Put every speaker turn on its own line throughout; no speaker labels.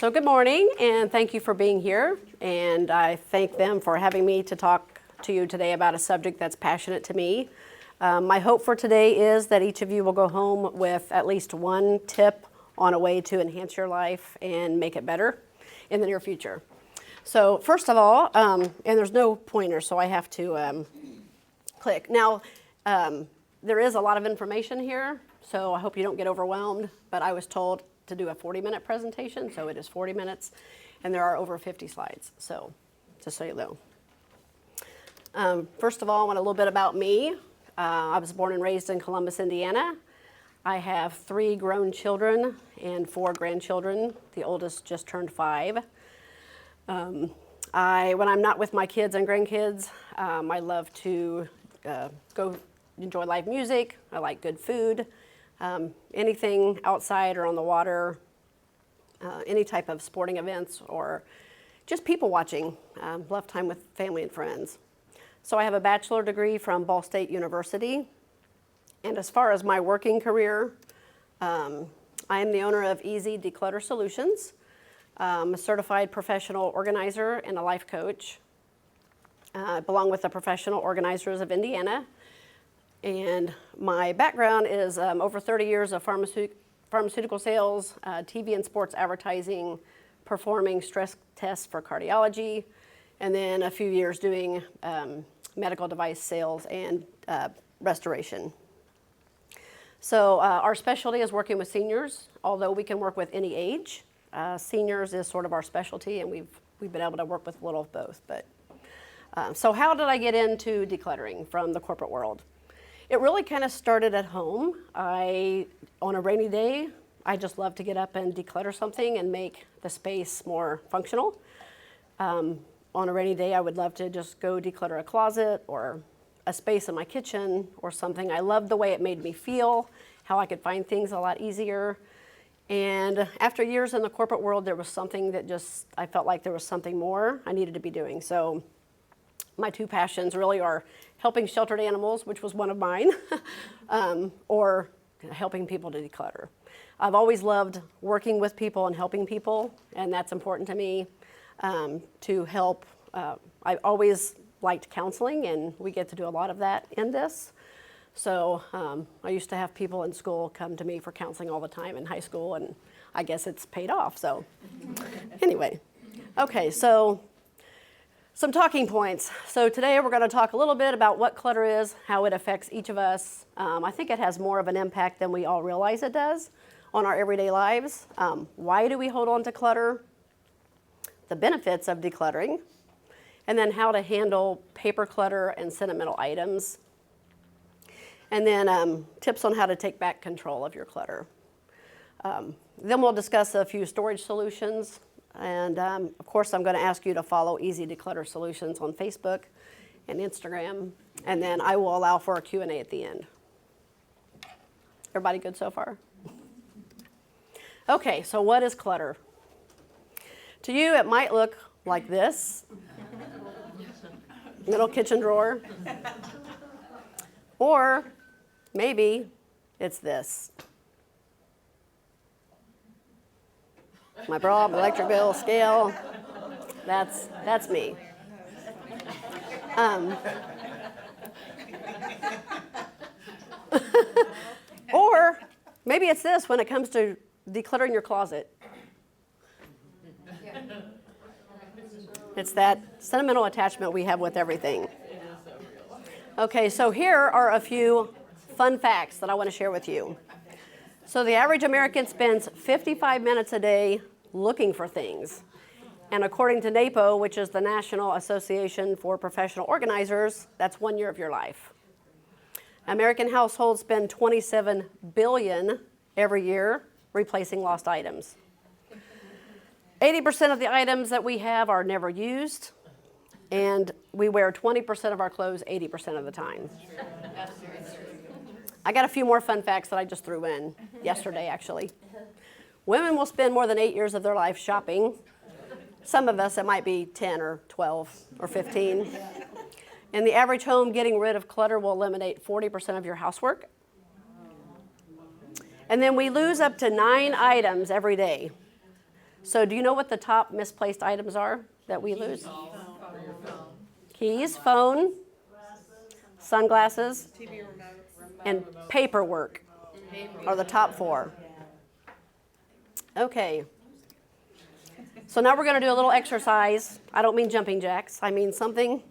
So good morning, and thank you for being here. And I thank them for having me to talk to you today about a subject that's passionate to me. My hope for today is that each of you will go home with at least one tip on a way to enhance your life and make it better in the near future. So first of all, and there's no pointer, so I have to click. Now, there is a lot of information here, so I hope you don't get overwhelmed, but I was told to do a 40-minute presentation, so it is 40 minutes, and there are over 50 slides, so just so you know. First of all, I want a little bit about me. I was born and raised in Columbus, Indiana. I have 3 grown children and 4 grandchildren. The oldest just turned 5. When I'm not with my kids and grandkids, I love to go enjoy live music. I like good food. Anything outside or on the water, any type of sporting events or just people watching. Love time with family and friends. So I have a bachelor degree from Ball State University. And as far as my working career, I am the owner of Easy Declutter Solutions. I'm a certified professional organizer and a life coach. I belong with the Professional Organizers of Indiana. And my background is over 30 years of pharmaceutical sales, TV and sports advertising, performing stress tests for cardiology, and then a few years doing medical device sales and restoration. So our specialty is working with seniors, although we can work with any age. Seniors is sort of our specialty, and we've been able to work with a little of both. But so how did I get into decluttering from the corporate world? It really kind of started at home. On a rainy day, I just love to get up and declutter something and make the space more functional. On a rainy day, I would love to just go declutter a closet or a space in my kitchen or something. I loved the way it made me feel, how I could find things a lot easier. And after years in the corporate world, there was something that I felt like there was something more I needed to be doing. So my 2 passions really are helping sheltered animals, which was one of mine, or helping people to declutter. I've always loved working with people and helping people, and that's important to me to help. I've always liked counseling, and we get to do a lot of that in this. So I used to have people in school come to me for counseling all the time in high school, and I guess it's paid off. So anyway, okay, so some talking points. So today we're going to talk a little bit about what clutter is, how it affects each of us. I think it has more of an impact than we all realize it does on our everyday lives. Why do we hold on to clutter? The benefits of decluttering, and then how to handle paper clutter and sentimental items. And then tips on how to take back control of your clutter. Then we'll discuss a few storage solutions. And of course, I'm going to ask you to follow Easy Declutter Solutions on Facebook and Instagram. And then I will allow for a Q&A at the end. Everybody good so far? Okay, so what is clutter? To you, it might look like this. Middle kitchen drawer. Or maybe it's this. My bra, my electric bill, scale, that's me. Or maybe it's this when it comes to decluttering your closet. It's that sentimental attachment we have with everything. Okay, so here are a few fun facts that I want to share with you. So the average American spends 55 minutes a day looking for things. And according to NAPO, which is the National Association for Professional Organizers, that's 1 year of your life. American households spend $27 billion every year replacing lost items. 80% of the items that we have are never used, and we wear 20% of our clothes 80% of the time. I got a few more fun facts that I just threw in yesterday, actually. Women will spend more than 8 years of their life shopping. Some of us, it might be 10 or 12 or 15. In the average home, getting rid of clutter will eliminate 40% of your housework. And then we lose up to 9 items every day. So do you know what the top misplaced items are that we lose? Keys, phone, sunglasses, and paperwork are the top 4. Okay. So now we're going to do a little exercise. I don't mean jumping jacks. I mean something.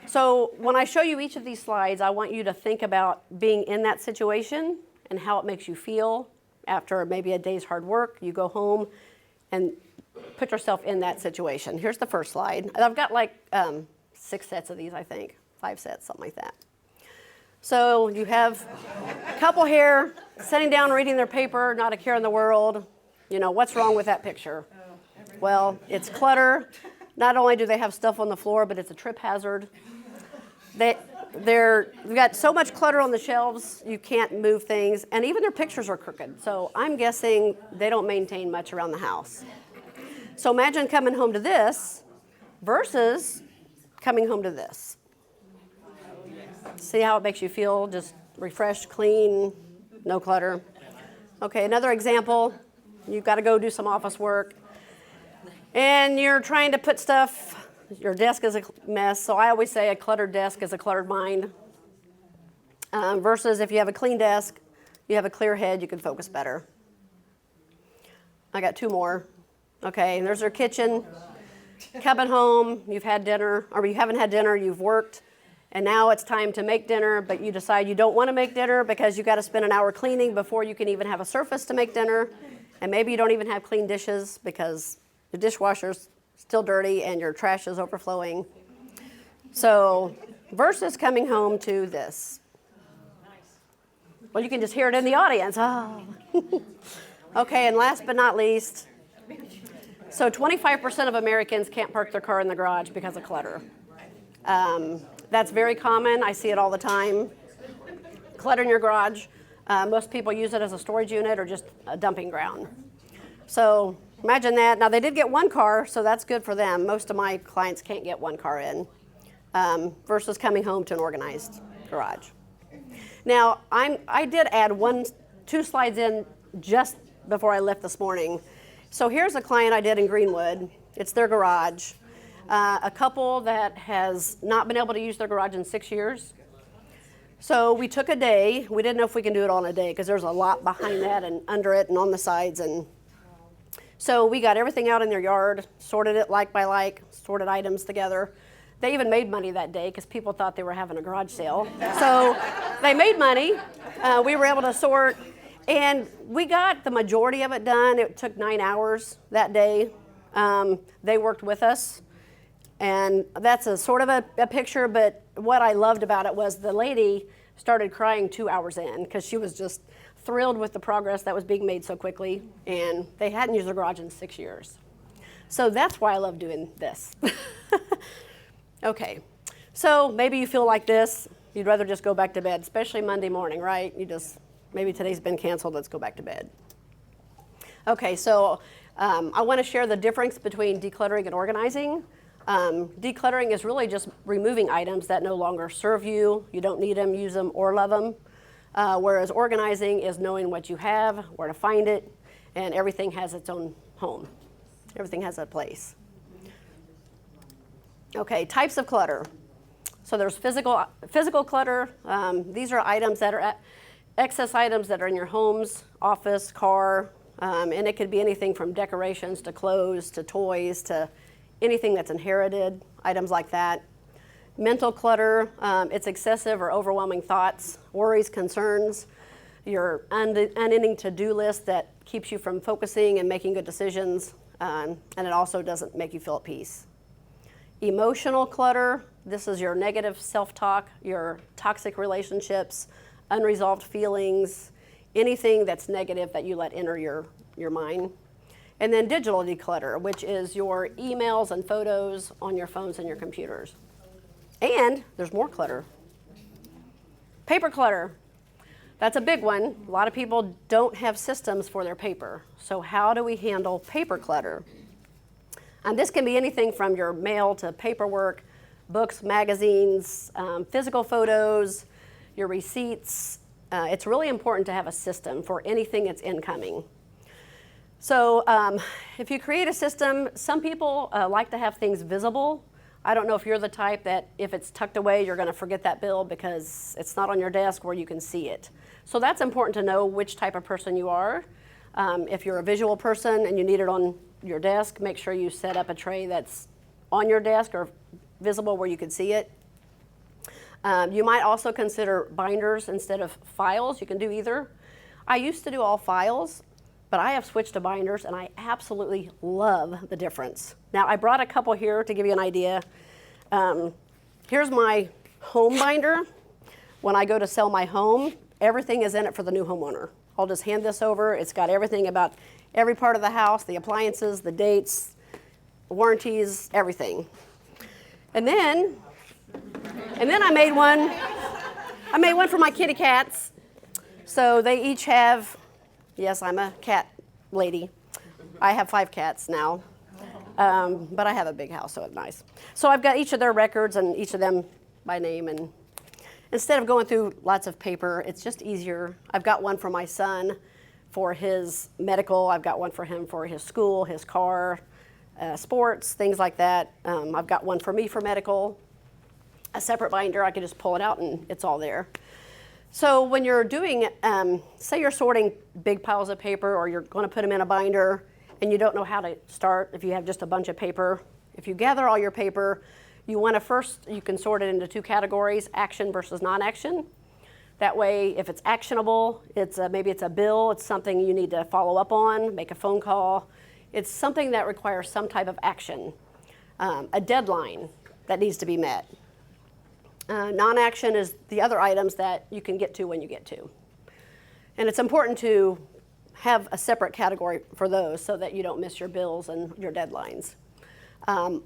So when I show you each of these slides, I want you to think about being in that situation and how it makes you feel after maybe a day's hard work. You go home and put yourself in that situation. Here's the first slide. I've got like 6 sets of these, I think. 5 sets, something like that. So you have a couple here sitting down reading their paper, not a care in the world. You know, what's wrong with that picture? Well, it's clutter. Not only do they have stuff on the floor, but it's a trip hazard. They've got so much clutter on the shelves, you can't move things, and even their pictures are crooked. So I'm guessing they don't maintain much around the house. So imagine coming home to this versus coming home to this. See how it makes you feel? Just refreshed, clean, no clutter. Okay, another example. You've got to go do some office work, and you're trying to put stuff. Your desk is a mess, so I always say a cluttered desk is a cluttered mind. Versus if you have a clean desk, you have a clear head, you can focus better. I got 2 more. Okay, and there's their kitchen. Coming home, you've had dinner, or you haven't had dinner, you've worked, and now it's time to make dinner, but you decide you don't want to make dinner because you've got to spend an hour cleaning before you can even have a surface to make dinner, and maybe you don't even have clean dishes because the dishwasher's still dirty and your trash is overflowing. So, versus coming home to this. Well, you can just hear it in the audience. Oh. Okay, and last but not least, so 25% of Americans can't park their car in the garage because of clutter. That's very common. I see it all the time. Clutter in your garage. Most people use it as a storage unit or just a dumping ground. So imagine that. Now, they did get 1 car, so that's good for them. Most of my clients can't get 1 car in versus coming home to an organized garage. Now, I did add 2 slides in just before I left this morning. So here's a client I did in Greenwood. It's their garage. A couple that has not been able to use their garage in 6 years. So we took a day. We didn't know if we can do it all in a day because there's a lot behind that and under it and on the sides. And so we got everything out in their yard, sorted it like by like, sorted items together. They even made money that day because people thought they were having a garage sale. So they made money. We were able to sort. And we got the majority of it done. It took 9 hours that day. They worked with us. And that's a sort of a picture, but what I loved about it was the lady started crying 2 hours in because she was just thrilled with the progress that was being made so quickly, and they hadn't used their garage in 6 years. So that's why I love doing this. Okay, so maybe you feel like this. You'd rather just go back to bed, especially Monday morning, right? Maybe today's been canceled, let's go back to bed. Okay, so I want to share the difference between decluttering and organizing. Decluttering is really just removing items that no longer serve you. You don't need them, use them, or love them. Whereas organizing is knowing what you have, where to find it, and everything has its own home. Everything has a place. Okay, types of clutter. So there's physical clutter. These are items that are excess items that are in your homes, office, car, and it could be anything from decorations to clothes to toys to anything that's inherited, items like that. Mental clutter, it's excessive or overwhelming thoughts, worries, concerns, your unending to-do list that keeps you from focusing and making good decisions, and it also doesn't make you feel at peace. Emotional clutter, this is your negative self-talk, your toxic relationships, unresolved feelings, anything that's negative that you let enter your mind. And then digital declutter, which is your emails and photos on your phones and your computers. And there's more clutter. Paper clutter. That's a big one. A lot of people don't have systems for their paper. So how do we handle paper clutter? And this can be anything from your mail to paperwork, books, magazines, physical photos, your receipts. It's really important to have a system for anything that's incoming. So if you create a system, some people like to have things visible. I don't know if you're the type that if it's tucked away, you're going to forget that bill because it's not on your desk where you can see it. So that's important to know which type of person you are. If you're a visual person and you need it on your desk, make sure you set up a tray that's on your desk or visible where you can see it. You might also consider binders instead of files. You can do either. I used to do all files, but I have switched to binders and I absolutely love the difference. Now I brought a couple here to give you an idea. Here's my home binder. When I go to sell my home, everything is in it for the new homeowner. I'll just hand this over. It's got everything about every part of the house, the appliances, the dates, warranties, everything. And then I made one for my kitty cats. So they each have, yes, I'm a cat lady. I have 5 cats now, but I have a big house, so it's nice. So I've got each of their records and each of them by name, and instead of going through lots of paper, it's just easier. I've got one for my son for his medical. I've got one for him for his school, his car, sports, things like that. I've got one for me for medical. A separate binder, I can just pull it out and it's all there. So when you're doing, say you're sorting big piles of paper or you're going to put them in a binder and you don't know how to start if you have just a bunch of paper. If you gather all your paper, you want to first, you can sort it into 2 categories, action versus non-action. That way, if it's actionable, maybe it's a bill, it's something you need to follow up on, make a phone call. It's something that requires some type of action, a deadline that needs to be met. Non-action is the other items that you can get to when you get to. And it's important to have a separate category for those so that you don't miss your bills and your deadlines.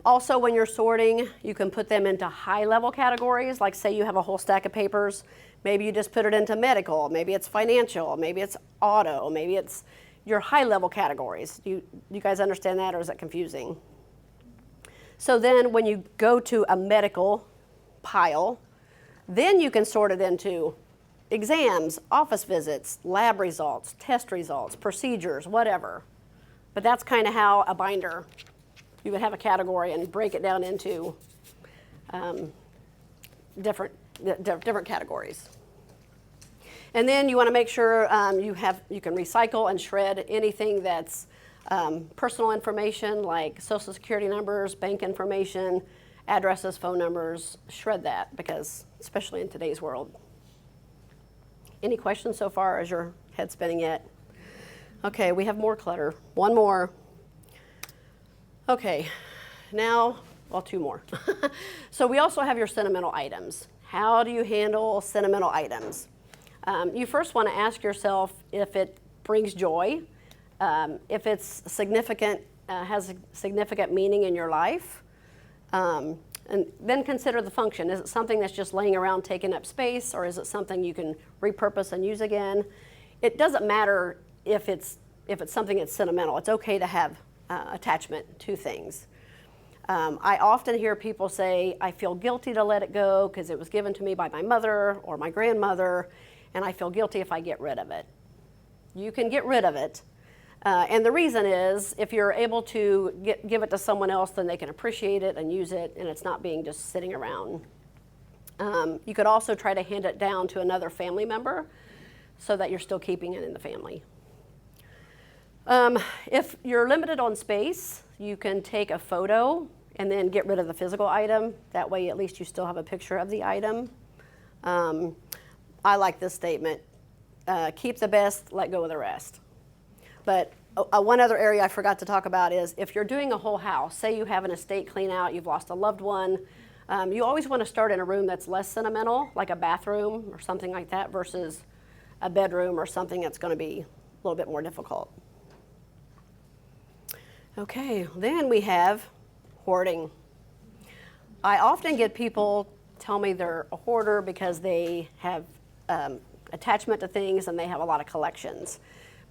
Also, when you're sorting, you can put them into high-level categories, like say you have a whole stack of papers, maybe you just put it into medical, maybe it's financial, maybe it's auto, maybe it's your high-level categories. You guys understand that, or is that confusing? So then when you go to a medical pile, then you can sort it into exams, office visits, lab results, test results, procedures, whatever. But that's kind of how a binder, you would have a category and break it down into different categories. And then you want to make sure you can recycle and shred anything that's personal information like social security numbers, bank information, addresses, phone numbers. Shred that, because especially in today's world. Any questions so far? Is your head spinning yet? Okay, we have more clutter. One more. Okay, now, well, 2 more. So we also have your sentimental items. How do you handle sentimental items? You first want to ask yourself if it brings joy, if it's significant, has a significant meaning in your life, and then consider the function. Is it something that's just laying around taking up space, or is it something you can repurpose and use again? It doesn't matter if it's something that's sentimental. It's okay to have attachment to things. I often hear people say, I feel guilty to let it go because it was given to me by my mother or my grandmother, and I feel guilty if I get rid of it. You can get rid of it. And the reason is, if you're able to give it to someone else, then they can appreciate it and use it, and it's not being just sitting around. You could also try to hand it down to another family member so that you're still keeping it in the family. If you're limited on space, you can take a photo and then get rid of the physical item. That way, at least you still have a picture of the item. I like this statement, keep the best, let go of the rest. But one other area I forgot to talk about is if you're doing a whole house, say you have an estate clean out, you've lost a loved one, you always want to start in a room that's less sentimental, like a bathroom or something like that, versus a bedroom or something that's going to be a little bit more difficult. Okay, then we have hoarding. I often get people tell me they're a hoarder because they have attachment to things and they have a lot of collections.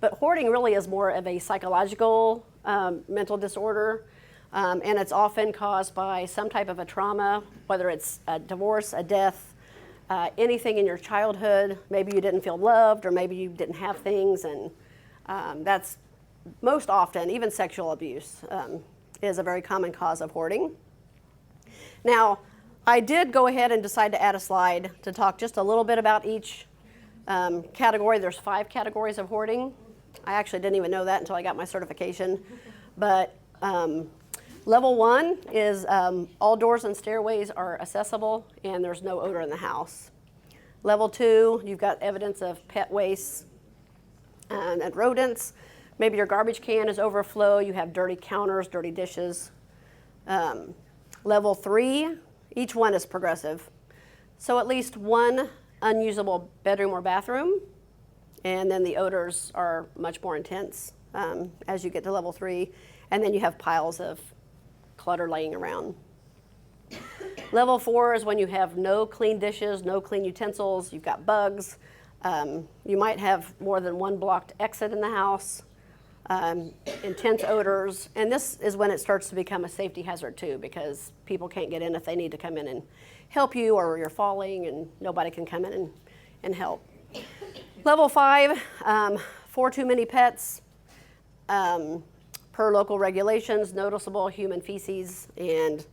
But hoarding really is more of a psychological mental disorder, and it's often caused by some type of a trauma, whether it's a divorce, a death, anything in your childhood. Maybe you didn't feel loved, or maybe you didn't have things, and that's most often, even sexual abuse is a very common cause of hoarding. Now, I did go ahead and decide to add a slide to talk just a little bit about each category. There's 5 categories of hoarding. I actually didn't even know that until I got my certification. But level 1 is all doors and stairways are accessible and there's no odor in the house. Level 2, you've got evidence of pet waste and rodents. Maybe your garbage can is overflow. You have dirty counters, dirty dishes. Level 3, each one is progressive. So at least one unusable bedroom or bathroom, and then the odors are much more intense as you get to level 3, and then you have piles of clutter laying around. Level 4 is when you have no clean dishes, no clean utensils, you've got bugs, you might have more than one blocked exit in the house, intense odors, and this is when it starts to become a safety hazard too, because people can't get in if they need to come in and help you, or you're falling and nobody can come in and help. Level 5, 4 too many pets, per local regulations, noticeable human feces and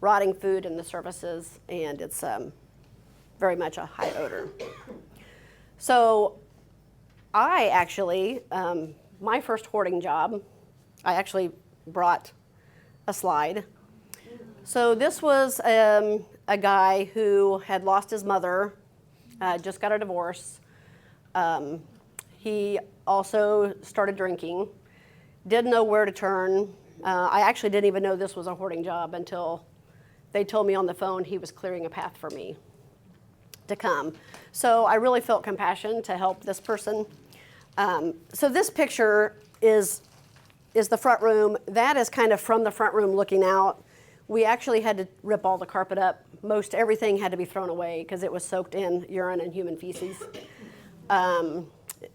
rotting food in the surfaces, and it's very much a high odor. So I actually, my first hoarding job, I actually brought a slide. So this was a guy who had lost his mother, just got a divorce. He also started drinking, didn't know where to turn. I actually didn't even know this was a hoarding job until they told me on the phone he was clearing a path for me to come. So I really felt compassion to help this person. So this picture is the front room. That is kind of from the front room looking out. We actually had to rip all the carpet up. Most everything had to be thrown away because it was soaked in urine and human feces.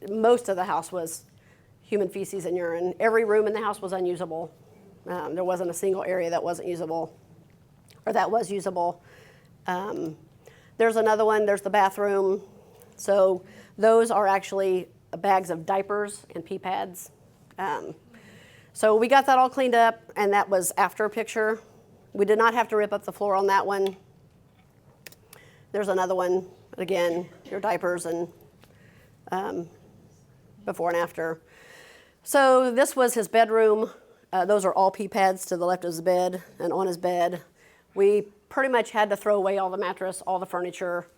Most of the house was human feces and urine. Every room in the house was unusable. There wasn't a single area that wasn't usable, or that was usable. There's another one, there's the bathroom. So those are actually bags of diapers and pee pads. So we got that all cleaned up, and that was after a picture. We did not have to rip up the floor on that one. There's another one, again, your diapers and before and after. So this was his bedroom. Those are all pee pads to the left of his bed and on his bed. We pretty much had to throw away all the mattress, all the furniture.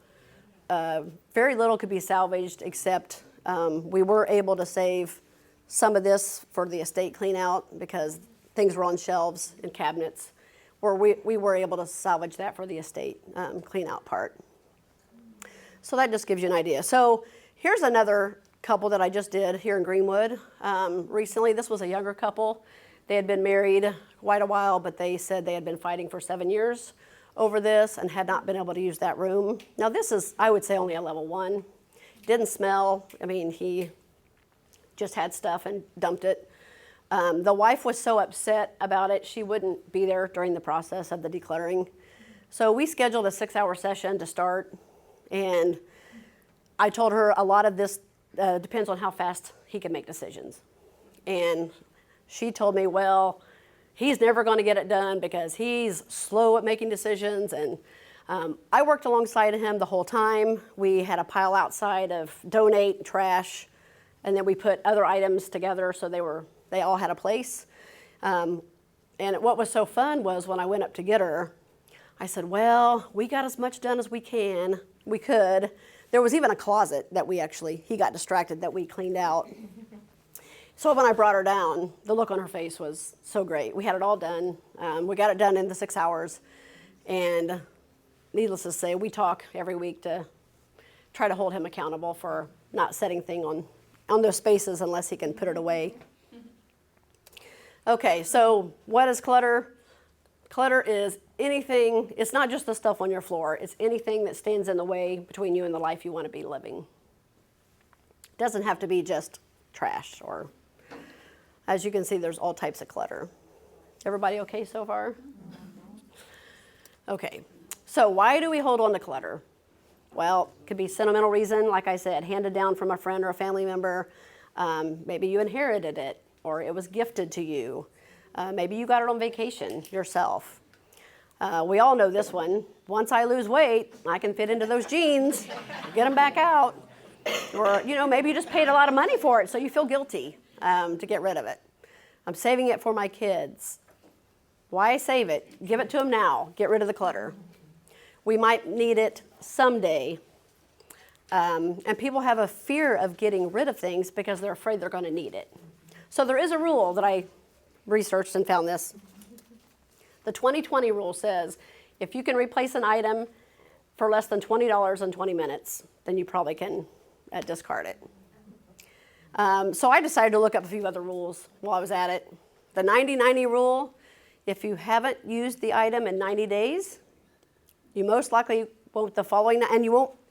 Very little could be salvaged, except we were able to save some of this for the estate clean out because things were on shelves and cabinets, where we were able to salvage that for the estate clean out part. So that just gives you an idea. So here's another couple that I just did here in Greenwood recently. This was a younger couple. They had been married quite a while, but they said they had been fighting for 7 years over this and had not been able to use that room. Now this is, I would say, only a level 1. Didn't smell. I mean, he just had stuff and dumped it. The wife was so upset about it, she wouldn't be there during the process of the decluttering. So we scheduled a 6-hour session to start, and I told her a lot of this depends on how fast he can make decisions. And she told me, well, he's never going to get it done because he's slow at making decisions. And I worked alongside him the whole time. We had a pile outside of donate, trash, and then we put other items together so they all had a place. And what was so fun was when I went up to get her, I said, well, we got as much done as we could. There was even a closet that he got distracted that we cleaned out. So when I brought her down, the look on her face was so great. We had it all done. We got it done in the 6 hours. And needless to say, we talk every week to try to hold him accountable for not setting things on those spaces unless he can put it away. Okay, so what is clutter? Clutter is anything, it's not just the stuff on your floor, it's anything that stands in the way between you and the life you want to be living. It doesn't have to be just trash, or as you can see, there's all types of clutter. Everybody okay so far? Okay, so why do we hold on to clutter? Well, it could be sentimental reason, like I said, handed down from a friend or a family member. Maybe you inherited it, or it was gifted to you. Maybe you got it on vacation yourself. We all know this one. Once I lose weight, I can fit into those jeans, get them back out. Or, maybe you just paid a lot of money for it, so you feel guilty to get rid of it. I'm saving it for my kids. Why save it? Give it to them now. Get rid of the clutter. We might need it someday. And people have a fear of getting rid of things because they're afraid they're going to need it. So there is a rule that I researched and found this. The 20-20 rule says if you can replace an item for less than $20 in 20 minutes, then you probably can discard it. So I decided to look up a few other rules while I was at it. The 90-90 rule, if you haven't used the item in 90 days, you most likely won't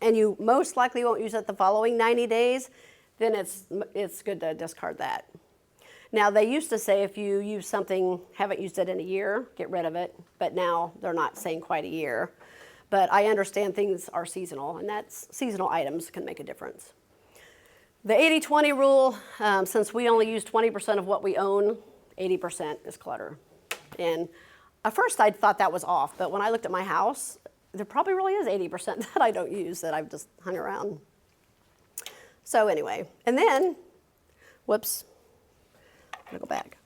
you most likely won't use it the following 90 days, then it's good to discard that. Now, they used to say if you use something, haven't used it in a year, get rid of it, but now they're not saying quite a year. But I understand things are seasonal, and seasonal items can make a difference. The 80-20 rule, since we only use 20% of what we own, 80% is clutter. And at first I thought that was off, but when I looked at my house, there probably really is 80% that I don't use that I've just hung around. So anyway, and then, whoops, I'm gonna go back.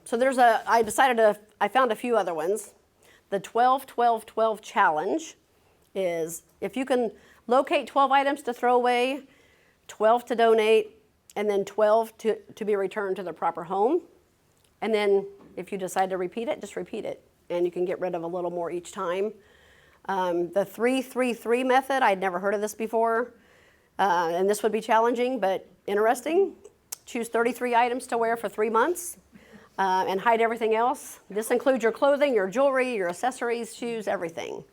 So I found a few other ones. The 12-12-12 challenge is if you can locate 12 items to throw away, 12 to donate, and then 12 to be returned to their proper home. And then if you decide to repeat it, just repeat it. And you can get rid of a little more each time. The 3-3-3 method, I'd never heard of this before. And this would be challenging, but interesting. Choose 33 items to wear for 3 months and hide everything else. This includes your clothing, your jewelry, your accessories, shoes, everything.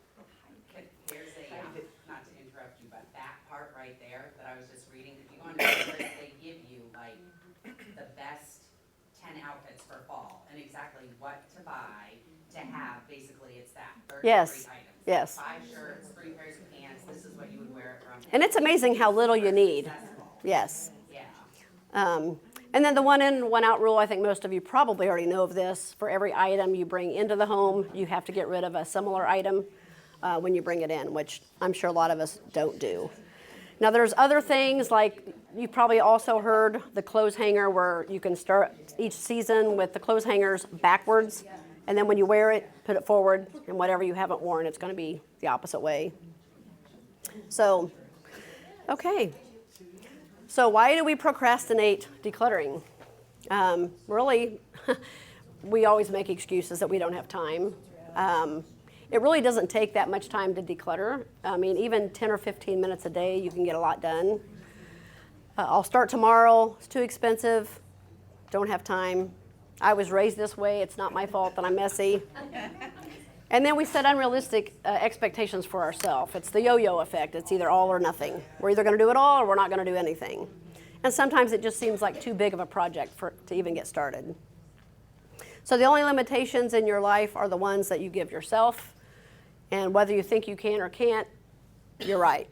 There's not to interrupt you, but that part right there that I was just reading, if you go on the list, they give you like the best 10 outfits for fall and exactly what to buy to have. Basically, it's that 33
Yes.
items.
Yes.
5 shirts, 3 pairs of pants. This is what you would wear it from.
And it's amazing how little you need.
Accessible.
Yes.
Yeah.
And then the one in, one out rule, I think most of you probably already know of this. For every item you bring into the home, you have to get rid of a similar item when you bring it in, which I'm sure a lot of us don't do. Now there's other things like you've probably also heard the clothes hanger where you can start each season with the clothes hangers backwards. And then when you wear it, put it forward, and whatever you haven't worn, it's going to be the opposite way. So, okay. So why do we procrastinate decluttering? Really, we always make excuses that we don't have time. It really doesn't take that much time to declutter. I mean, even 10 or 15 minutes a day, you can get a lot done. I'll start tomorrow. It's too expensive. Don't have time. I was raised this way. It's not my fault that I'm messy. And then we set unrealistic expectations for ourselves. It's the yo-yo effect. It's either all or nothing. We're either going to do it all or we're not going to do anything. And sometimes it just seems like too big of a project to even get started. So the only limitations in your life are the ones that you give yourself. And whether you think you can or can't, you're right.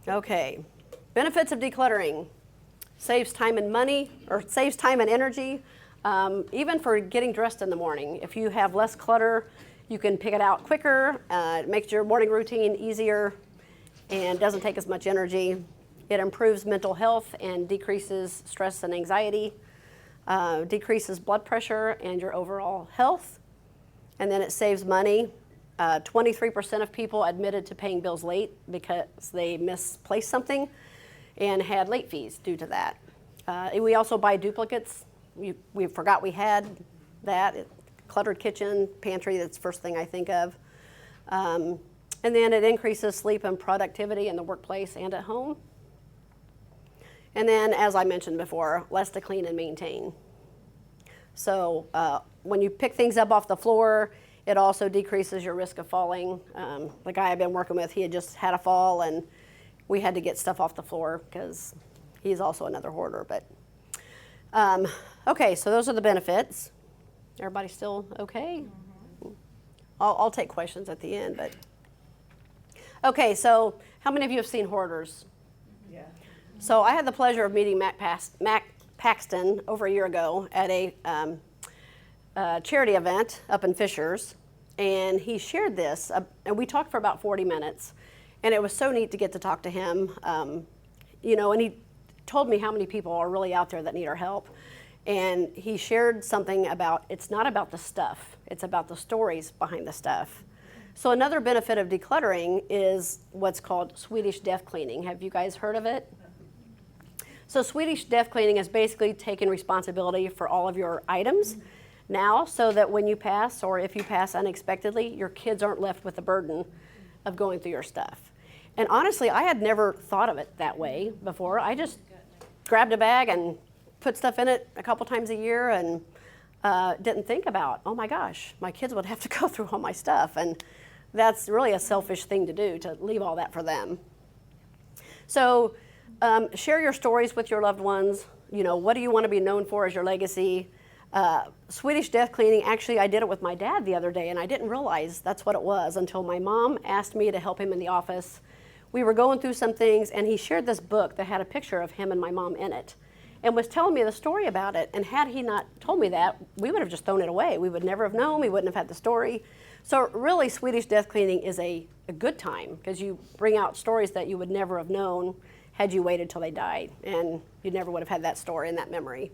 Okay. Benefits of decluttering. Saves time and money, or saves time and energy. Even for getting dressed in the morning. If you have less clutter, you can pick it out quicker. It makes your morning routine easier and doesn't take as much energy. It improves mental health and decreases stress and anxiety, decreases blood pressure and your overall health. And then it saves money. 23% of people admitted to paying bills late because they misplaced something and had late fees due to that. We also buy duplicates. We forgot we had that. Cluttered kitchen, pantry, that's the first thing I think of. And then it increases sleep and productivity in the workplace and at home. And then, as I mentioned before, less to clean and maintain. So when you pick things up off the floor, it also decreases your risk of falling. The guy I've been working with, he had just had a fall, and we had to get stuff off the floor because he's also another hoarder. But okay, so those are the benefits. Everybody still okay? Mm-hmm. I'll take questions at the end, but okay, so how many of you have seen hoarders?
Yeah.
So I had the pleasure of meeting Mac Paxton over a year ago at a charity event up in Fishers, and he shared this, and we talked for about 40 minutes, and it was so neat to get to talk to him, and he told me how many people are really out there that need our help, and he shared something about it's not about the stuff, it's about the stories behind the stuff. So another benefit of decluttering is what's called Swedish death cleaning. Have you guys heard of it? So Swedish death cleaning is basically taking responsibility for all of your items now, so that when you pass, or if you pass unexpectedly, your kids aren't left with the burden of going through your stuff. And honestly, I had never thought of it that way before. I just grabbed a bag and put stuff in it a couple times a year, and didn't think about, oh my gosh, my kids would have to go through all my stuff. And that's really a selfish thing to do, to leave all that for them. So share your stories with your loved ones. What do you want to be known for as your legacy? Swedish death cleaning, actually I did it with my dad the other day, and I didn't realize that's what it was until my mom asked me to help him in the office. We were going through some things, and he shared this book that had a picture of him and my mom in it, and was telling me the story about it. And had he not told me that, we would have just thrown it away. We would never have known, we wouldn't have had the story. So really, Swedish death cleaning is a good time, because you bring out stories that you would never have known had you waited till they died, and you never would have had that story and that memory.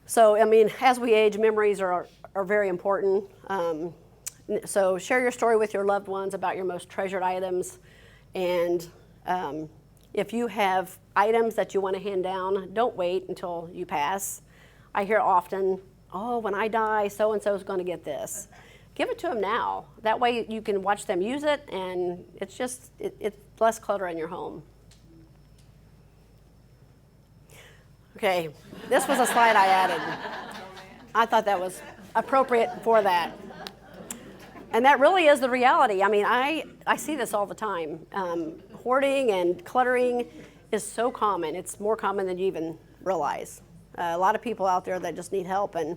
So, as we age, memories are very important. So share your story with your loved ones about your most treasured items. And if you have items that you want to hand down, don't wait until you pass. I hear often, oh, when I die, so-and-so is going to get this. Give it to them now. That way you can watch them use it, and it's less clutter in your home. Okay, this was a slide I added. I thought that was appropriate for that. And that really is the reality. I see this all the time. Hoarding and cluttering is so common. It's more common than you even realize. A lot of people out there that just need help, and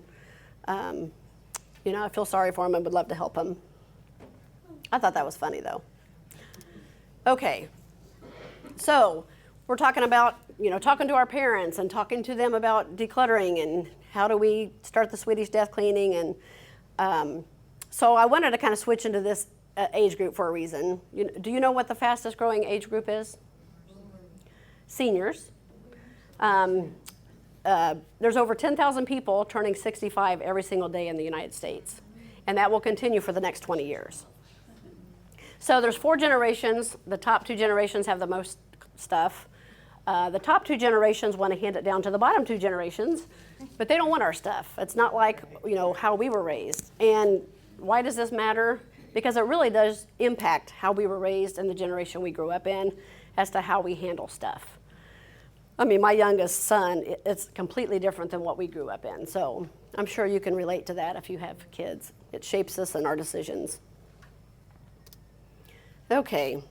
I feel sorry for them and would love to help them. I thought that was funny, though. Okay, so we're talking about, talking to our parents and talking to them about decluttering and how do we start the Swedish death cleaning. And so I wanted to kind of switch into this age group for a reason. Do you know what the fastest growing age group is? Seniors. There's over 10,000 people turning 65 every single day in the United States, and that will continue for the next 20 years. So there's 4 generations. The top 2 generations have the most stuff. The top 2 generations want to hand it down to the bottom 2 generations, but they don't want our stuff. It's not like, how we were raised. And why does this matter? Because it really does impact how we were raised and the generation we grew up in as to how we handle stuff. My youngest son, it's completely different than what we grew up in. So I'm sure you can relate to that if you have kids. It shapes us in our decisions. Okay,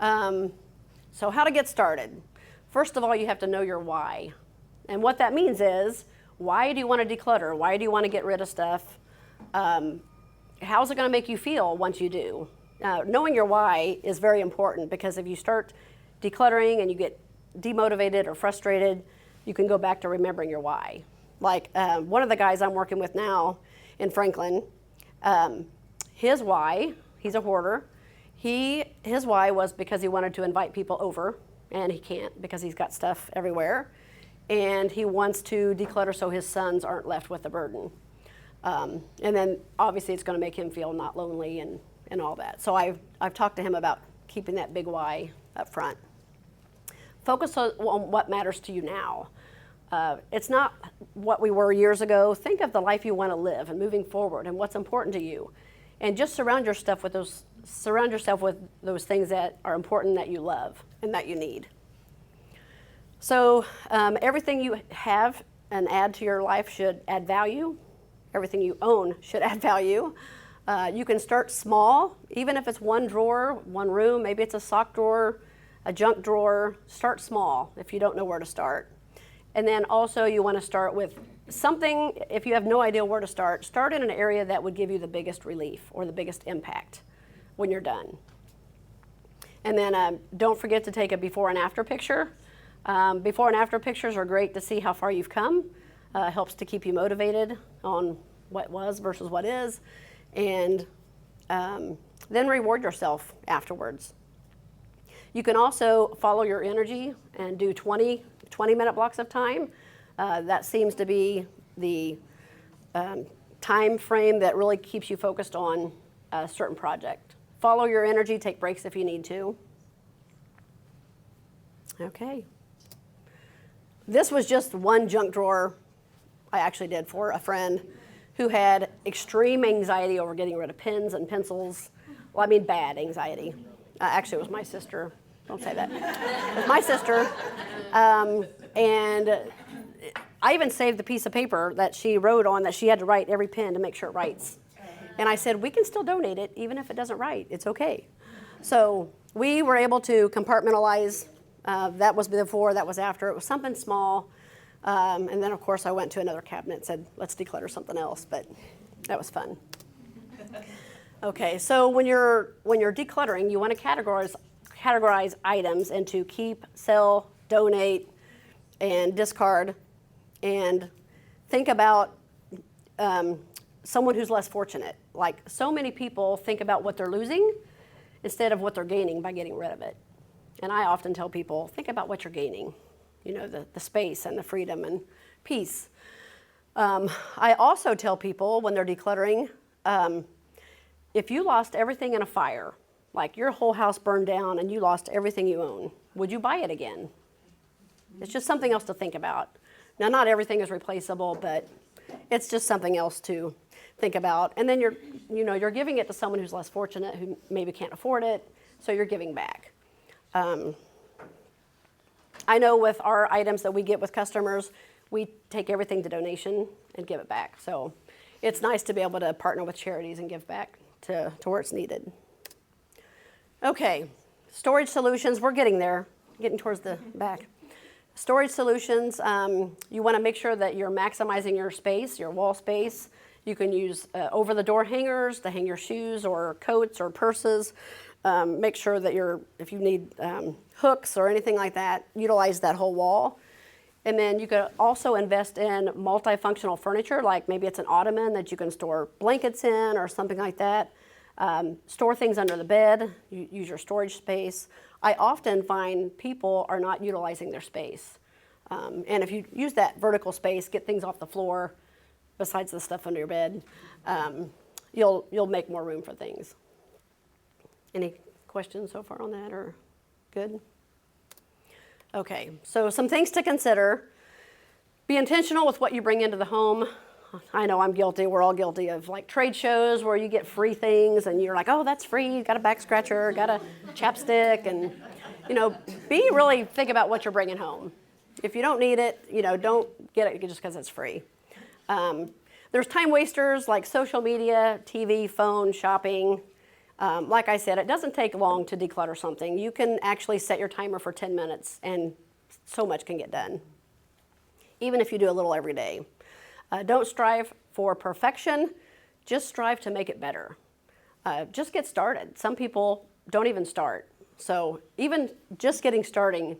so how to get started. First of all, you have to know your why. And what that means is, why do you want to declutter? Why do you want to get rid of stuff? How's it going to make you feel once you do? Knowing your why is very important, because if you start decluttering and you get demotivated or frustrated, you can go back to remembering your why. Like one of the guys I'm working with now in Franklin, his why, he's a hoarder, his why was because he wanted to invite people over, and he can't because he's got stuff everywhere, and he wants to declutter so his sons aren't left with the burden. And then obviously it's going to make him feel not lonely and all that. So I've talked to him about keeping that big why up front. Focus on what matters to you now. It's not what we were years ago. Think of the life you want to live and moving forward and what's important to you. And just surround yourself with those things that are important, that you love and that you need. So everything you have and add to your life should add value. Everything you own should add value. You can start small, even if it's one drawer, one room, maybe it's a sock drawer, a junk drawer. Start small if you don't know where to start. And then also you want to start with something, if you have no idea where to start in an area that would give you the biggest relief or the biggest impact when you're done. And then don't forget to take a before and after picture. Before and after pictures are great to see how far you've come. Helps to keep you motivated on what was versus what is. And then reward yourself afterwards. You can also follow your energy and do 20-minute blocks of time. That seems to be the time frame that really keeps you focused on a certain project. Follow your energy, take breaks if you need to. Okay. This was just one junk drawer I actually did for a friend who had extreme anxiety over getting rid of pens and pencils. Well, I mean bad anxiety. Actually, it was my sister. Don't say that. It was my sister. And I even saved the piece of paper that she wrote on that she had to write every pen to make sure it writes. And I said, we can still donate it even if it doesn't write. It's okay. So we were able to compartmentalize. That was before, that was after. It was something small. And then, of course, I went to another cabinet and said, let's declutter something else. But that was fun. Okay, so when you're decluttering, you want to categorize items into keep, sell, donate, and discard. And think about someone who's less fortunate. Like, so many people think about what they're losing instead of what they're gaining by getting rid of it. And I often tell people, think about what you're gaining. You know, the space and the freedom and peace. I also tell people when they're decluttering, if you lost everything in a fire, like your whole house burned down and you lost everything you own, would you buy it again? It's just something else to think about. Now, not everything is replaceable, but it's just something else to think about. And then you're giving it to someone who's less fortunate, who maybe can't afford it, so you're giving back. I know with our items that we get with customers, we take everything to donation and give it back. So it's nice to be able to partner with charities and give back to where it's needed. Okay, storage solutions, we're getting there, getting towards the back. Storage solutions, you want to make sure that you're maximizing your space, your wall space. You can use over-the-door hangers to hang your shoes or coats or purses. Make sure that if you need hooks or anything like that, utilize that whole wall. And then you could also invest in multifunctional furniture, like maybe it's an ottoman that you can store blankets in or something like that. Store things under the bed, use your storage space. I often find people are not utilizing their space. And if you use that vertical space, get things off the floor, besides the stuff under your bed, you'll make more room for things. Any questions so far on that, or good? Okay, so some things to consider. Be intentional with what you bring into the home. I know I'm guilty, we're all guilty of like trade shows where you get free things and you're like, oh, that's free, got a back scratcher, got a chapstick, and really think about what you're bringing home. If you don't need it, don't get it just because it's free. There's time wasters like social media, TV, phone, shopping. Like I said, it doesn't take long to declutter something. You can actually set your timer for 10 minutes and so much can get done, even if you do a little every day. Don't strive for perfection, just strive to make it better. Just get started. Some people don't even start. So even just getting started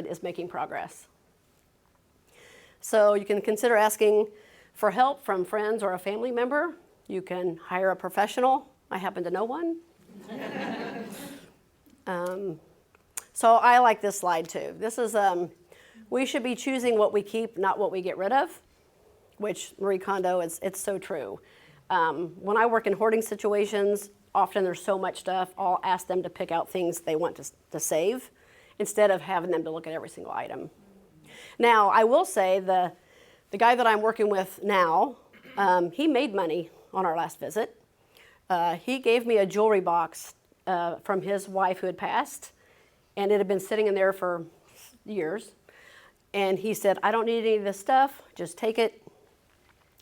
is making progress. So you can consider asking for help from friends or a family member. You can hire a professional. I happen to know one. So I like this slide too. This is, we should be choosing what we keep, not what we get rid of, which Marie Kondo, it's so true. When I work in hoarding situations, often there's so much stuff, I'll ask them to pick out things they want to save instead of having them to look at every single item. Now, I will say the guy that I'm working with now, he made money on our last visit. He gave me a jewelry box from his wife who had passed, and it had been sitting in there for years. And he said, I don't need any of this stuff, just take it.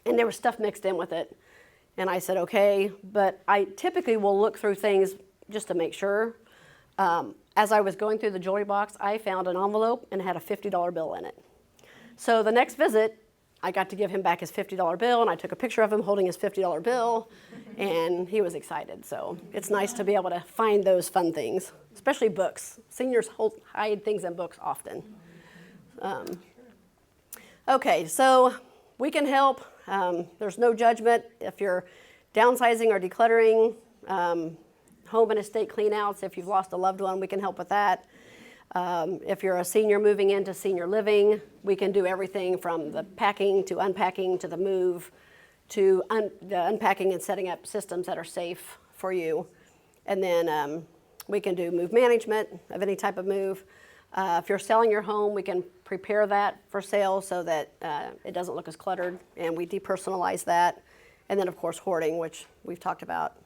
And there was stuff mixed in with it. And I said, okay, but I typically will look through things just to make sure. As I was going through the jewelry box, I found an envelope and it had a $50 bill in it. So the next visit, I got to give him back his $50 bill, and I took a picture of him holding his $50 bill, and he was excited. So it's nice to be able to find those fun things, especially books. Seniors hide things in books often. Okay, so we can help. There's no judgment if you're downsizing or decluttering, home and estate cleanouts. If you've lost a loved one, we can help with that. If you're a senior moving into senior living, we can do everything from the packing to unpacking to the move to the unpacking and setting up systems that are safe for you. And then we can do move management of any type of move. If you're selling your home, we can prepare that for sale so that it doesn't look as cluttered, and we depersonalize that. And then, of course, hoarding, which we've talked about.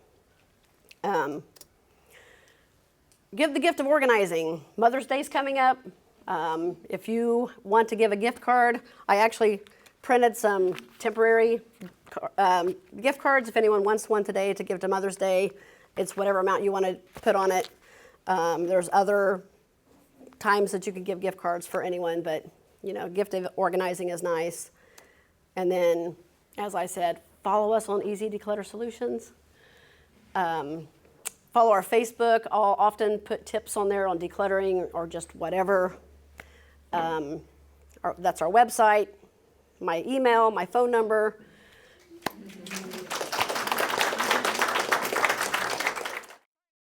Give the gift of organizing. Mother's Day's coming up. If you want to give a gift card, I actually printed some temporary gift cards. If anyone wants one today to give to Mother's Day, it's whatever amount you want to put on it. There's other times that you can give gift cards for anyone, but gift of organizing is nice. And then, as I said, follow us on Easy Declutter Solutions. Follow our Facebook. I'll often put tips on there on decluttering or just whatever. That's our website, my email, my phone number.